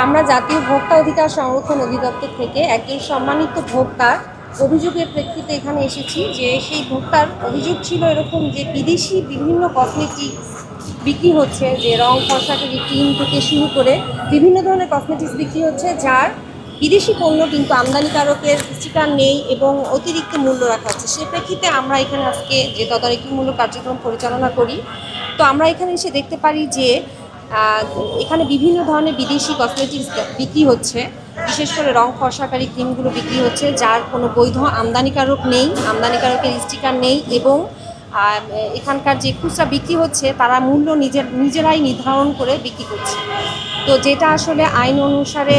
আমরা জাতীয় ভোক্তা অধিকার সংরক্ষণ অধিদপ্তর থেকে একজন সম্মানিত ভোক্তার অভিযোগের প্রেক্ষিতে এখানে এসেছি যে সেই ভোক্তার অভিযোগ ছিল এরকম যে বিদেশি বিভিন্ন কসমেটিক্স বিক্রি হচ্ছে, যে রং ফর্সাকারি ক্রিম থেকে শুরু করে বিভিন্ন ধরনের কসমেটিক্স বিক্রি হচ্ছে, যার বিদেশি পণ্য কিন্তু আমদানিকারকের স্টিকার নেই এবং অতিরিক্ত মূল্য রাখা হচ্ছে। সে প্রেক্ষিতে আমরা এখানে আজকে যে তদারকিমূলক কার্যক্রম পরিচালনা করি, তো আমরা এখানে এসে দেখতে পারি যে এখানে বিভিন্ন ধরনের বিদেশি কসমেটিক্স বিক্রি হচ্ছে, বিশেষ করে রং ফর্সাকারি ক্রিমগুলো বিক্রি হচ্ছে যার কোনো বৈধ আমদানিকারক নেই, আমদানিকারকের স্টিকার নেই এবং এখানকার যে খুচরা বিক্রি হচ্ছে তারা মূল্য নিজেরাই নির্ধারণ করে বিক্রি করছে। তো যেটা আসলে আইন অনুসারে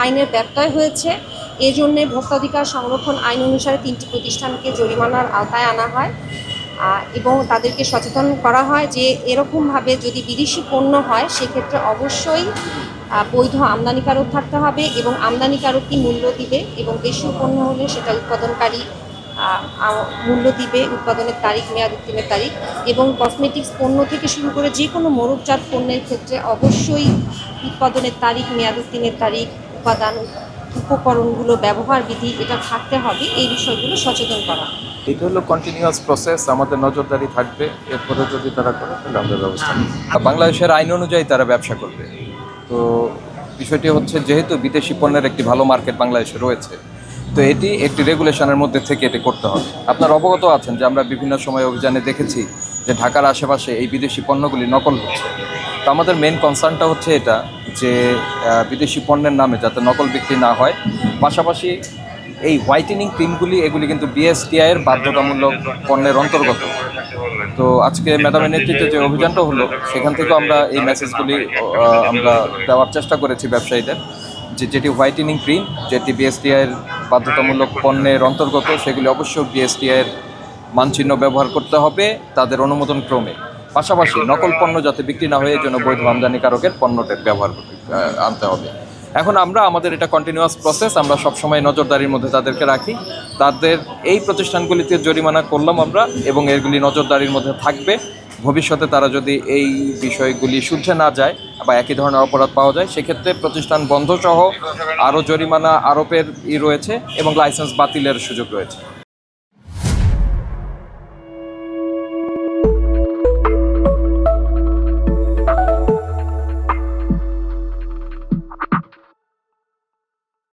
আইনের ব্যত্যয় হয়েছে, এজন্যে ভোক্তাধিকার সংরক্ষণ আইন অনুসারে 3টি প্রতিষ্ঠানকে জরিমানার আওতায় আনা হয় এবং তাদেরকে সচেতন করা হয় যে এরকমভাবে যদি বিদেশি পণ্য হয় সেক্ষেত্রে অবশ্যই বৈধ আমদানিকারক থাকতে হবে এবং আমদানিকারকই মূল্য দিবে এবং দেশীয় পণ্য হলে সেটা উৎপাদনকারী মূল্য দিবে, উৎপাদনের তারিখ, মেয়াদ উত্তীর্ণের তারিখ। এবং কসমেটিক্স পণ্য থেকে শুরু করে যে কোনো মোড়কজাত পণ্যের ক্ষেত্রে অবশ্যই উৎপাদনের তারিখ, মেয়াদ উত্তীর্ণের তারিখ, উপাদান, উপকরণগুলো, ব্যবহার বিধি এটা থাকতে হবে, এই বিষয়গুলো সচেতন করা। এটা হলো কন্টিনিউয়াস প্রসেস, আমাদের নজরদারি থাকবে। এরপরে যদি তারা করে তাহলে আমরা ব্যবস্থা নিই। বাংলাদেশের আইন অনুযায়ী তারা ব্যবসা করবে। তো বিষয়টি হচ্ছে, যেহেতু বিদেশি পণ্যের একটি ভালো মার্কেট বাংলাদেশে রয়েছে, তো এটি একটি রেগুলেশনের মধ্যে থেকে এটি করতে হবে। আপনারা অবগত আছেন যে আমরা বিভিন্ন সময় অভিযানে দেখেছি যে ঢাকার আশেপাশে এই বিদেশি পণ্যগুলি নকল হচ্ছে। তো আমাদের মেন কনসার্নটা হচ্ছে এটা যে বিদেশি পণ্যের নামে যাতে নকল বিক্রি না হয়। পাশাপাশি এই হোয়াইটেনিং ক্রিমগুলি এগুলি কিন্তু বিএসটিআই এর বাধ্যতামূলক পণ্যের অন্তর্গত। তো আজকে ম্যাডামের নেতৃত্বে যে অভিযানটা হলো সেখান থেকেও আমরা এই মেসেজগুলি আমরা দেওয়ার চেষ্টা করেছি ব্যবসায়ীদের, যে যেটি হোয়াইটেনিং ক্রিম যেটি বিএসটিআই এর বাধ্যতামূলক পণ্যের অন্তর্গত সেগুলি অবশ্যই বিএসটিআই এর মানচিহ্ন ব্যবহার করতে হবে তাদের অনুমোদন ক্রমে। পাশাপাশি নকল পণ্য যাতে বিক্রি না হয় এই জন্য বৈধ আমদানিকারকের পণ্যটার ব্যবহার আনতে হবে। এখন আমরা আমাদের এটা কন্টিনিউয়াস প্রসেস, আমরা সবসময় নজরদারির মধ্যে তাদেরকে রাখি। তাদের এই প্রতিষ্ঠানগুলিতে জরিমানা করলাম আমরা এবং এগুলি নজরদারির মধ্যে থাকবে। ভবিষ্যতে তারা যদি এই বিষয়গুলি শুধরে না যায় বা একই ধরনের অপরাধ পাওয়া যায় সেক্ষেত্রে প্রতিষ্ঠান বন্ধ সহ আরও জরিমানা আরোপের রয়েছে এবং লাইসেন্স বাতিলের সুযোগ রয়েছে।